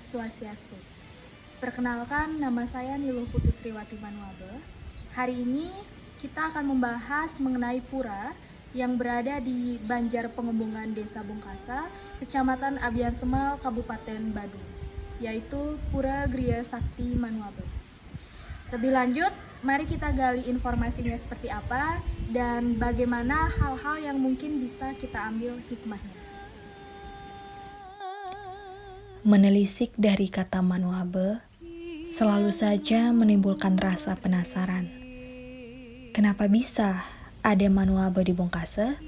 Swastiastu. Perkenalkan, nama saya Niluh Putusriwati Manuabe. Hari ini kita akan membahas mengenai pura yang berada di Banjar Pengembungan Desa Bungkasa, Kecamatan Abian Semal, Kabupaten Badung, yaitu Pura Griya Sakti Manuabe. Lebih lanjut, mari kita gali informasinya seperti apa dan bagaimana hal-hal yang mungkin bisa kita ambil hikmahnya. Menelisik dari kata Manuabe selalu saja menimbulkan rasa penasaran. Kenapa bisa ada Manuabe di Bungkasa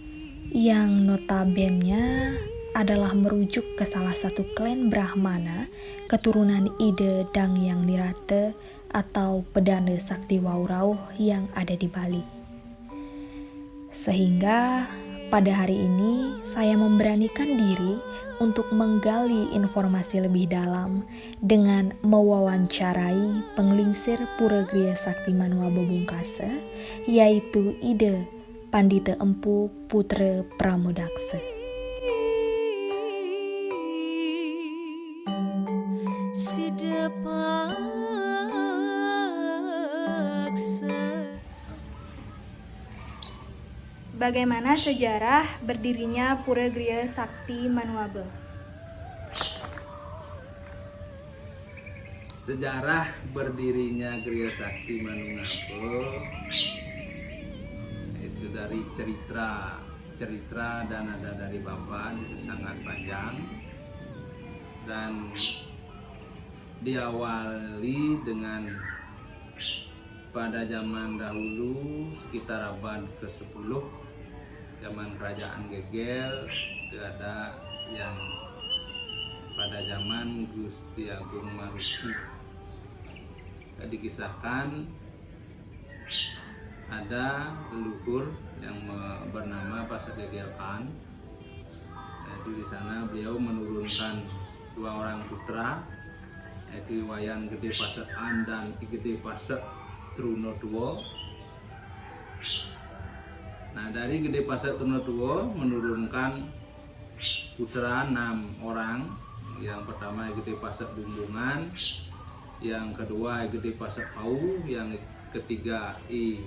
yang notabene adalah merujuk ke salah satu klan Brahmana keturunan Ide Dangyang Nirate atau Pedanda Sakti Waurauh yang ada di Bali. Sehingga pada hari ini saya memberanikan diri untuk menggali informasi lebih dalam dengan mewawancarai penglingsir Pura Griya Sakti Manuabe Bungkasa, yaitu Ide Pandita Empu Putra Pramodaksa. Bagaimana sejarah berdirinya Pura Griya Sakti Manuabe? Sejarah berdirinya Griya Sakti Manuabe itu dari cerita dan ada dari Bapak, itu sangat panjang dan diawali dengan pada zaman dahulu sekitar abad ke-10, zaman kerajaan Gegel, itu ada yang pada zaman Gusti Agung Maruki. Dikisahkan ada leluhur yang bernama Pasak Gegel Khan. Yaitu di sana beliau menurunkan dua orang putra, yaitu Wayan Gede Pasak An dan Ki Gede Pasak Trunotuwo. Nah, dari Gede Pasak Trunotuwo menurunkan putra 6 orang. Yang pertama Gede Pasak Bumbungan, yang kedua Gede Pasak Pau, yang ketiga I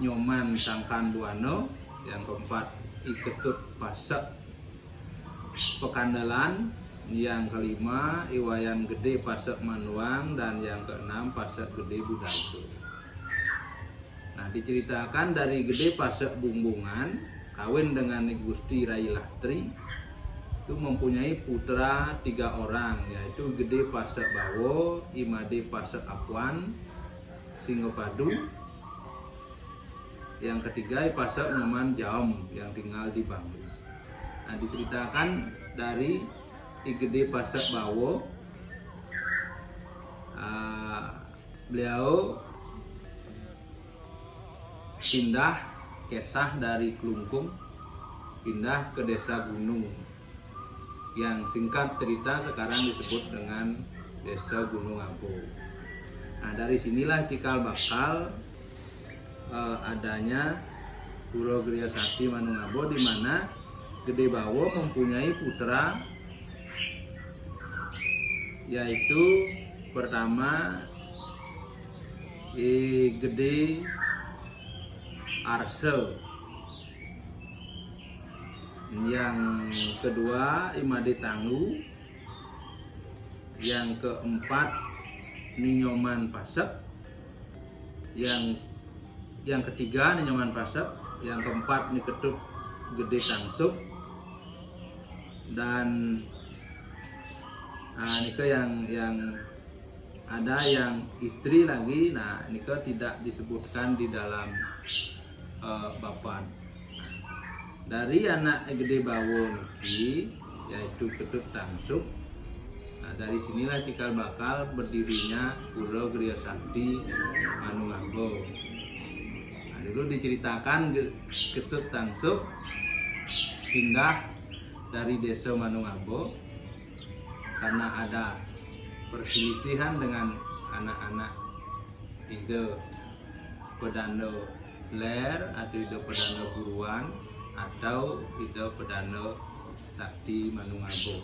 Nyoman Sangkan Buano, yang keempat I Ketut Pasak Pekandalan, yang kelima Iwayan Gede Pasak Manuang, dan yang keenam Pasak Gede Budaito. Nah, diceritakan dari Gede Pasak Bumbungan kawin dengan Gusti Rai Lahtri, itu mempunyai putra 3 orang, yaitu Gede Pasak Bawo, Imade Pasak Apuan, Singopadu, yang ketiga Pasak Nyoman Jaom yang tinggal di Bambu. Nah, diceritakan dari Gede Pasak Bawo, beliau pindah kesah dari Kelungkung, pindah ke desa Gunung, yang singkat cerita sekarang disebut dengan Desa Gunung Abu. Nah, dari sinilah cikal bakal adanya Pura Griya Sakti Manuabe, di mana Gede Bawo mempunyai putra, yaitu pertama Gede Arsel, yang kedua Imade Tanggu, yang keempat Ninyoman Pasak, yang ketiga Ninyoman Pasak, yang keempat Niketut Gede Tangsuk, dan Nika yang ada yang istri lagi. Nah, Nika tidak disebutkan di dalam Bapan. Dari anak Gede Bawo niki, yaitu Ketut Tangsuk. Nah, dari sinilah cikal bakal berdirinya Pura Griya Sakti Manuabe. Nah, dulu diceritakan Ketut Tangsuk pindah dari desa Manuabe karena ada perselisihan dengan anak-anak Ide Pedando Ler atau Ide Pedando Buruan atau Ide Pedando Sakti Manuabe.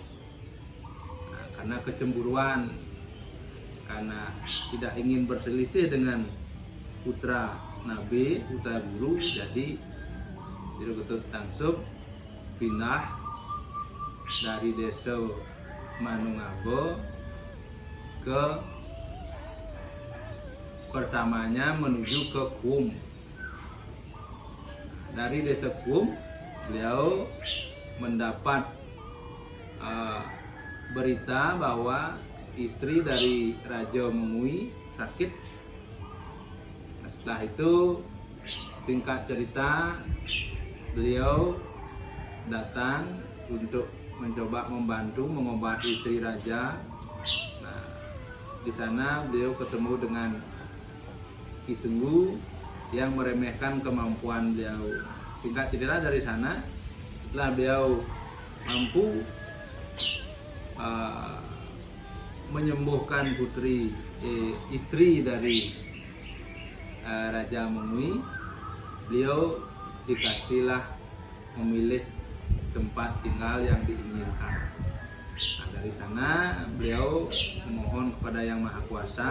Nah, karena kecemburuan, karena tidak ingin berselisih dengan putra Nabi, putra guru. Jadi Jero Ketut Tangsup pindah dari desa Manungabo ke pertamanya menuju ke Kum. Dari desa Kum beliau mendapat berita bahwa istri dari Raja Memui sakit. Setelah itu, singkat cerita, beliau datang untuk mencoba membantu mengobati istri raja. Nah, di sana beliau ketemu dengan Ki Senggu yang meremehkan kemampuan beliau. Singkat cerita, dari sana setelah beliau mampu menyembuhkan istri dari Raja Memui, beliau dikasihlah memilih tempat tinggal yang diinginkan. Nah, dari sana beliau memohon kepada Yang Maha Kuasa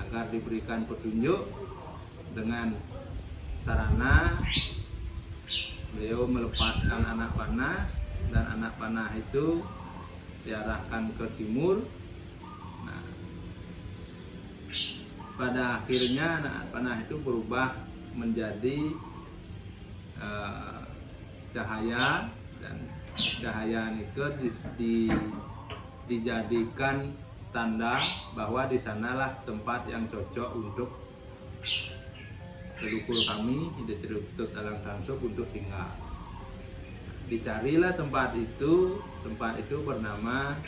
agar diberikan petunjuk dengan sarana beliau melepaskan anak panah, dan anak panah itu diarahkan ke timur. Nah, pada akhirnya anak panah itu berubah menjadi cahaya, dan cahaya itu dijadikan tanda bahwa di sanalah tempat yang cocok untuk leluhur kami Jero Ketut Elang Tangsup untuk tinggal. Dicarilah tempat itu bernama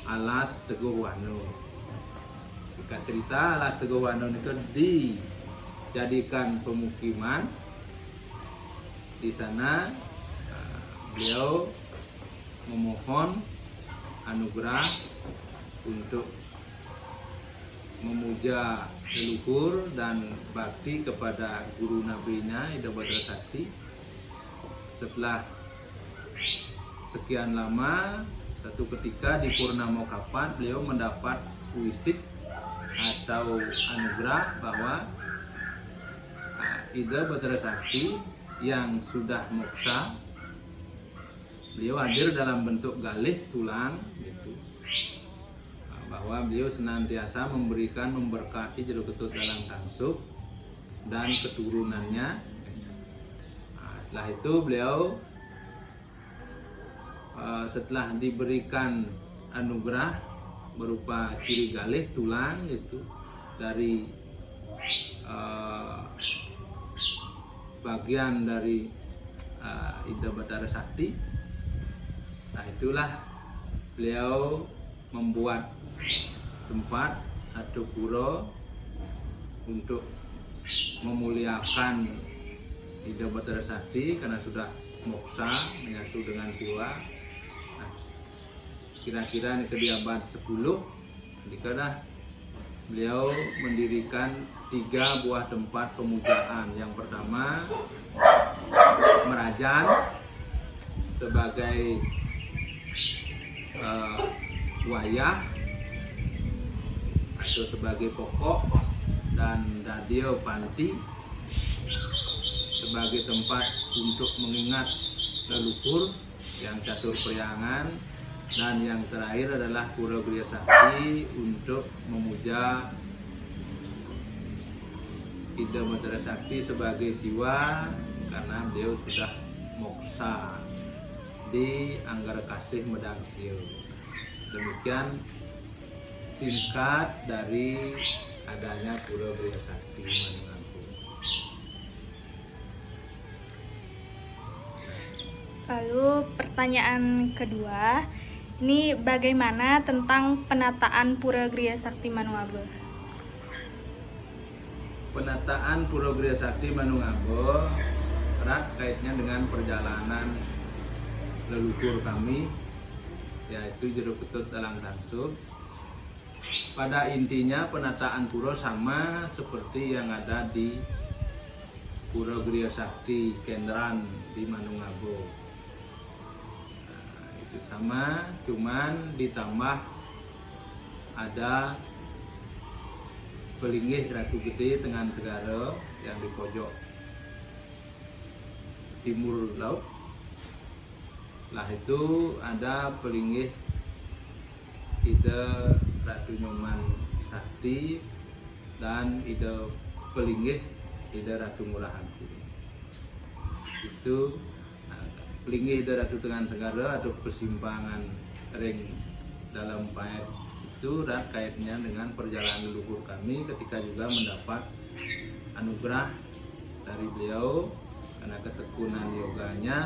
Alas Teguh Wano. Singkat cerita, Alas Teguh Wano itu dijadikan pemukiman. Di sana beliau memohon anugerah untuk memuja leluhur dan bakti kepada guru nabinya Ida Badra Sakti. Setelah sekian lama, satu ketika di Purnamo Kapat beliau mendapat wisik atau anugerah bahwa Ida Badra Sakti yang sudah moksa, beliau hadir dalam bentuk galih tulang gitu. Bahwa beliau senantiasa memberkati Jero Ketut Elang Tangsup dan keturunannya. Nah, setelah itu beliau setelah diberikan anugerah berupa ciri galih tulang itu dari bagian dari Ida Badra Sakti. Nah, itulah beliau membuat tempat atau pura untuk memuliakan Ida Badra Sakti karena sudah moksa menyatu dengan Siwa. Nah, kira-kira di abad 10 dikala beliau mendirikan 3 buah tempat pemujaan. Yang pertama Merajan sebagai wayah atau sebagai pokok, dan Radio Panti sebagai tempat untuk mengingat leluhur yang catur priangan, dan yang terakhir adalah Pura Griya Sakti untuk memuja Ida Badra Sakti sebagai Siwa karena beliau sudah moksa di Anggarekasih Medangsio. Demikian singkat dari adanya Pura Griya Sakti Manungabo. Lalu pertanyaan kedua, ini bagaimana tentang penataan Pura Griya Sakti Manungabo? Penataan Pura Griya Sakti Manungabo erat kaitnya dengan perjalanan leluhur kami, yaitu Jero Ketut Elang Tangsup. Pada intinya penataan pura sama seperti yang ada di Pura Griya Sakti Kendran di Manungabo. Itu sama, cuman ditambah ada pelinggih Ratu Gede dengan Segara yang di pojok timur laut. Lah itu ada pelinggih ide Ratu Nyoman Sakti dan ide pelinggih ide Ratu Murah Agung. Itu pelinggih ide Ratu Tengan Segara atau persimpangan ring dalam pait itu dan kaitnya dengan perjalanan leluhur kami ketika juga mendapat anugerah dari beliau karena ketekunan yoganya.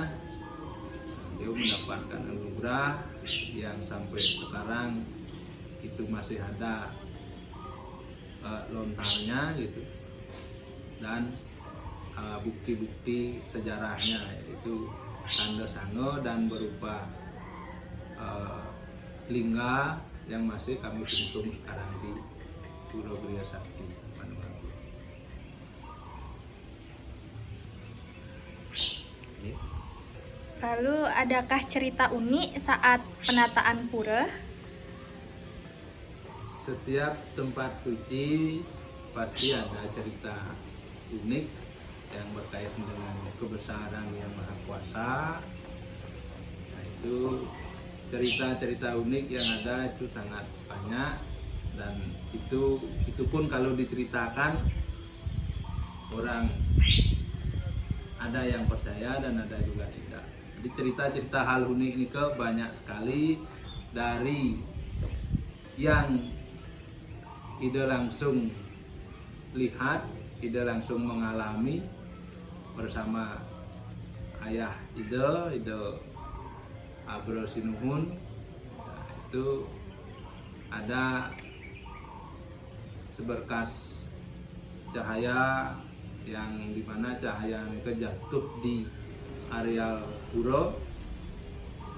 Beliau mendapatkan anugerah yang sampai sekarang itu masih ada lontarnya gitu, dan bukti-bukti sejarahnya yaitu tanda sango dan berupa lingga yang masih kami tungtung sekarang di Pura Griya Sakti Manuabe. Lalu adakah cerita unik saat penataan pura? Setiap tempat suci pasti ada cerita unik yang berkaitan dengan kebesaran Yang Maha Kuasa. Nah, itu cerita-cerita unik yang ada itu sangat banyak, dan itu pun kalau diceritakan orang ada yang percaya dan ada juga tidak. Jadi cerita-cerita hal unik ini banyak sekali, dari yang ide langsung lihat, ide langsung mengalami bersama ayah ide Abro Sinuhun. Nah, itu ada seberkas cahaya yang dimana cahaya itu jatuh di areal pura,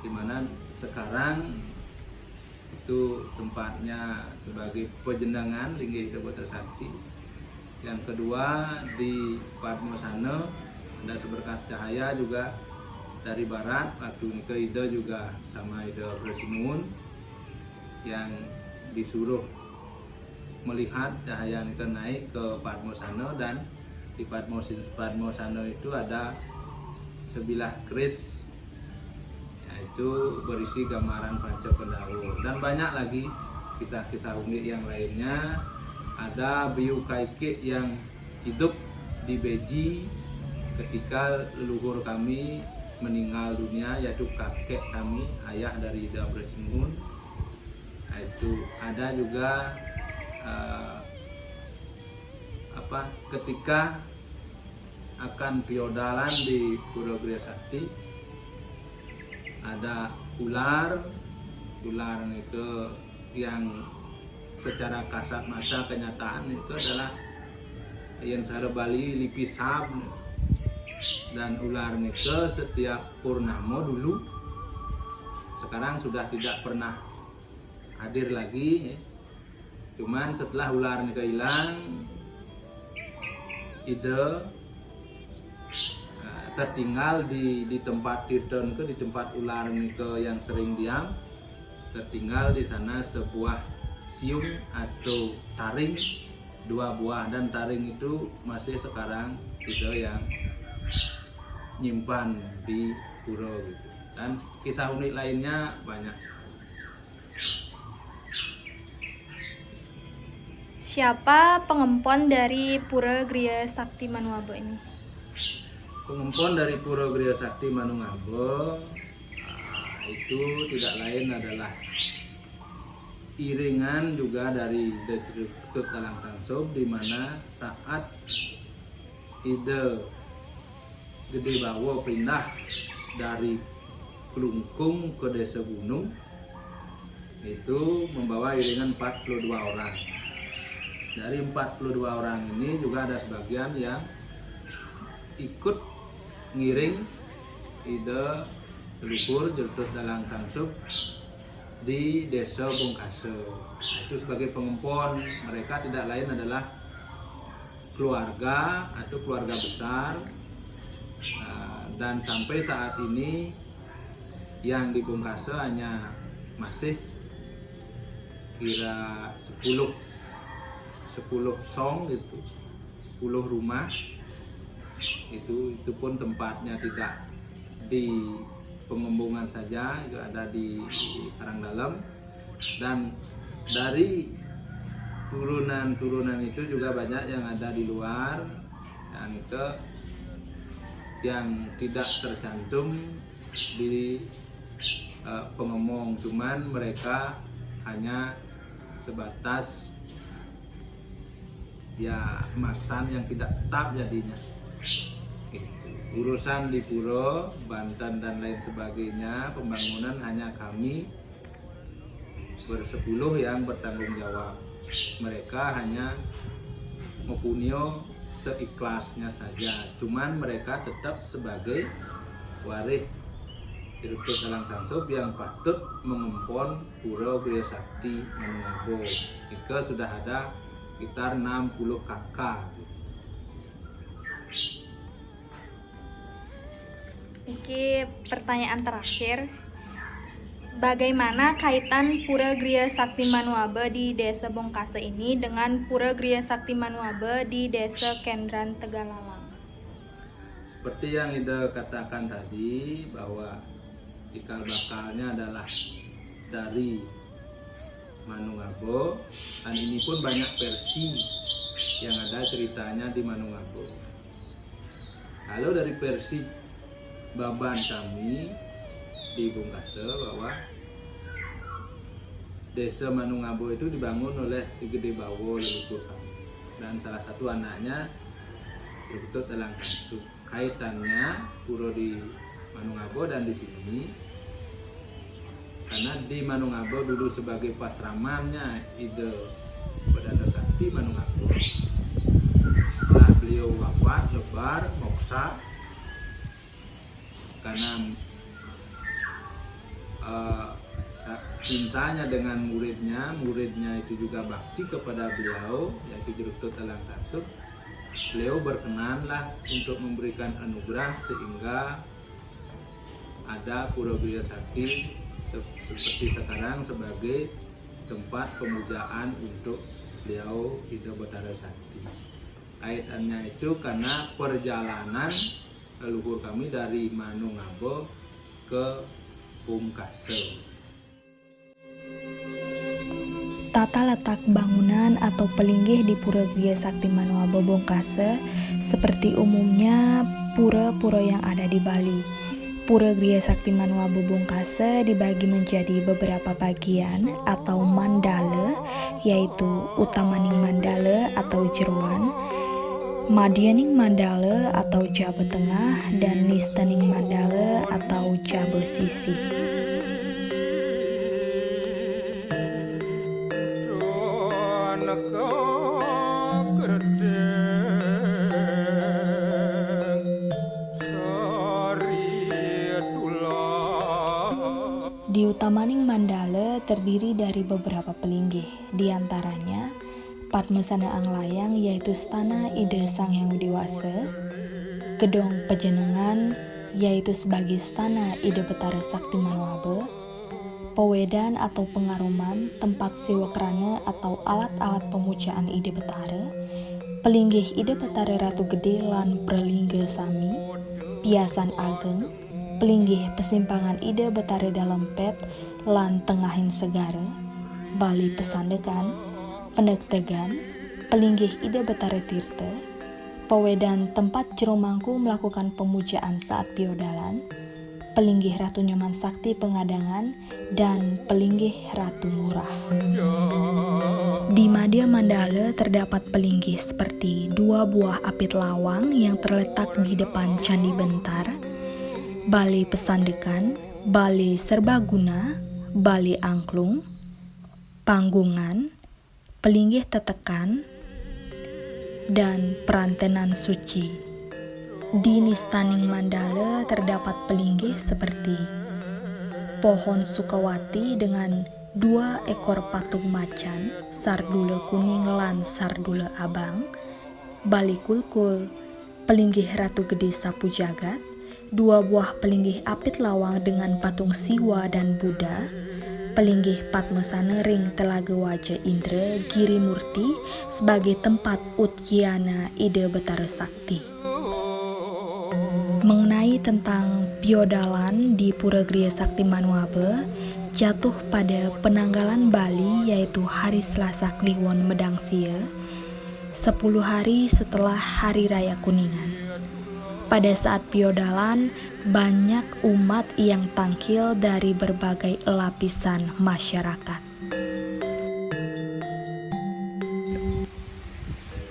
dimana sekarang itu tempatnya sebagai pejendangan Linggih Debota Sakti. Yang kedua di Padmosana ada seberkas cahaya juga dari barat, waktu Nika Ida juga sama Ida Bersinuun yang disuruh melihat cahaya Nika naik ke Padmosana, dan di Padmosana itu ada sebilah keris yaitu berisi gambaran Panca Pendawa, dan banyak lagi kisah-kisah unik yang lainnya. Ada Biu Kaike yang hidup di Beji ketika leluhur kami meninggal dunia, yaitu kakek kami, ayah dari Ida Bersinuhun. Itu ada juga ketika akan piodalan di Pura Griya Sakti, ada ular itu yang secara kasat mata kenyataan itu adalah yang cara Bali lipisab, dan ular itu setiap purnama dulu, sekarang sudah tidak pernah hadir lagi. Cuman setelah ular itu hilang, ide tertinggal di tempat Tirton ke, di tempat ular itu yang sering diam, tertinggal di sana sebuah siung atau taring 2 buah, dan taring itu masih sekarang ide yang nyimpan di pura gitu. Dan kisah unik lainnya banyak sekali. Siapa pengempon dari Pura Griya Sakti Manuabe ini? Pengempon dari Pura Griya Sakti Manuabe itu tidak lain adalah iringan juga dari Detut Talang Tangsub, di mana saat ide Gede Bawo pindah dari Kelungkung ke Desa Gunung, itu membawa iringan 42 orang. Dari 42 orang ini juga ada sebagian yang ikut ngiring ide leluhur Detut Talang Tangsub di Desa Bongkase. Itu sebagai pengempon. Mereka tidak lain adalah keluarga atau keluarga besar, dan sampai saat ini yang di Bungkase hanya masih kira 10 song gitu, 10 rumah itu pun tempatnya tidak di Pengembungan saja, itu ada di Karangdalam, dan dari turunan itu juga banyak yang ada di luar, dan itu yang tidak tercantum di pengomong, cuman mereka hanya sebatas ya maksan yang tidak tetap jadinya. Urusan di Puro, Banten dan lain sebagainya, pembangunan hanya kami bersepuluh yang bertanggung jawab. Mereka hanya mempunyai seikhlasnya saja, cuman mereka tetap sebagai waris Direktur Dalang Tansub yang patut mengempon Puro Griya Sakti Manungabo. Jika sudah ada sekitar 60 kakak. Oke, pertanyaan terakhir. Bagaimana kaitan Pura Griya Sakti Manuabe di Desa Bongkase ini dengan Pura Griya Sakti Manuabe di Desa Kendran Tegalalang? Seperti yang Ida katakan tadi, bahwa cikal bakalnya adalah dari Manungabo, dan ini pun banyak versi yang ada ceritanya di Manungabo. Kalau dari versi baban kami di Bungkase, bahwa Desa Manungabo itu dibangun oleh Ki Gede Bawo leluhur kami, dan salah satu anaknya Direktur Dalang Tansub. Kaitannya Puro di Manungabo dan di sini karena di Manungabo dulu sebagai pasramannya Ide Bedana Sakti Manungabo. Setelah beliau wafat, lebar, moksa, karena cintanya dengan muridnya itu juga bakti kepada beliau, yaitu Direktur Dalang Tansub. Beliau berkenanlah untuk memberikan anugerah sehingga ada Puro Griya Sakti seperti sekarang sebagai tempat pemujaan untuk beliau Ida Betara Sakti. Kaitannya itu karena perjalanan leluhur kami dari Manungabo ke Bungkase. Tata letak bangunan atau pelinggih di Pura Griya Sakti Manuabe Bongkase seperti umumnya pura-pura yang ada di Bali. Pura Griya Sakti Manuabe Bongkase dibagi menjadi beberapa bagian atau mandala, yaitu Utamaning Mandala atau Jeroan, Madyaning Mandala atau Jabe Tengah, dan Nistaning Mandala atau Jabe Sisi. Di Utamaning Mandala terdiri dari beberapa pelinggih, diantaranya Padmasana Anglayang yaitu Stana Ide Sang Hyang Widiwasa, Gedong Pejenengan yaitu sebagai Stana Ide Betara Sakti Manuabe, Pewedan atau pengaruman tempat siwakrana atau alat-alat pemujaan Ide Betara, Pelinggih Ide Betara Ratu Gede lan Pralingga Sami, Piasan Ageng, Pelinggih Pesimpangan Ide Betara Dalam Pet lan Tengahin Segara, Bali Pesandekan, Pendektegan, Pelinggih Ide Betara Tirta, Pewedan tempat Jero Mangku melakukan pemujaan saat piodalan, Pelinggih Ratu Nyoman Sakti Pengadangan, dan Pelinggih Ratu Ngurah. Di Madya Mandala terdapat pelinggih seperti 2 buah apit lawang yang terletak di depan Candi Bentar, Bali Pesandekan, Bali Serbaguna, Bali Angklung, Panggungan, Pelinggih Tetekan, dan Perantenan Suci. Di Nistaning Mandala terdapat pelinggih seperti Pohon Sukawati dengan 2 ekor patung macan, Sardula Kuning lan Sardula Abang, Bali Kulkul, Pelinggih Ratu Gede Sapu Jagat, 2 buah pelinggih apit lawang dengan patung Siwa dan Buddha, pelinggih Padmasana ring Telaga Wajah Indra Giri Murti sebagai tempat Utyana Ide Betara Sakti. Mengenai tentang piodalan di Pura Griya Sakti Manuabe, jatuh pada penanggalan Bali yaitu hari Selasa Kliwon Medangsia, 10 hari setelah Hari Raya Kuningan. Pada saat piodalan, banyak umat yang tangkil dari berbagai lapisan masyarakat.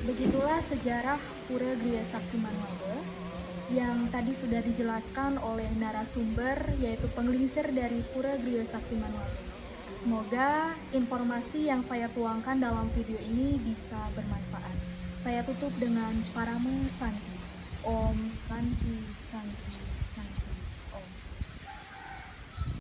Begitulah sejarah Pura Griya Sakti Manuabe yang tadi sudah dijelaskan oleh narasumber, yaitu penglingsir dari Pura Griya Sakti Manuabe. Semoga informasi yang saya tuangkan dalam video ini bisa bermanfaat. Saya tutup dengan Paramo Santi. Om Santi Santi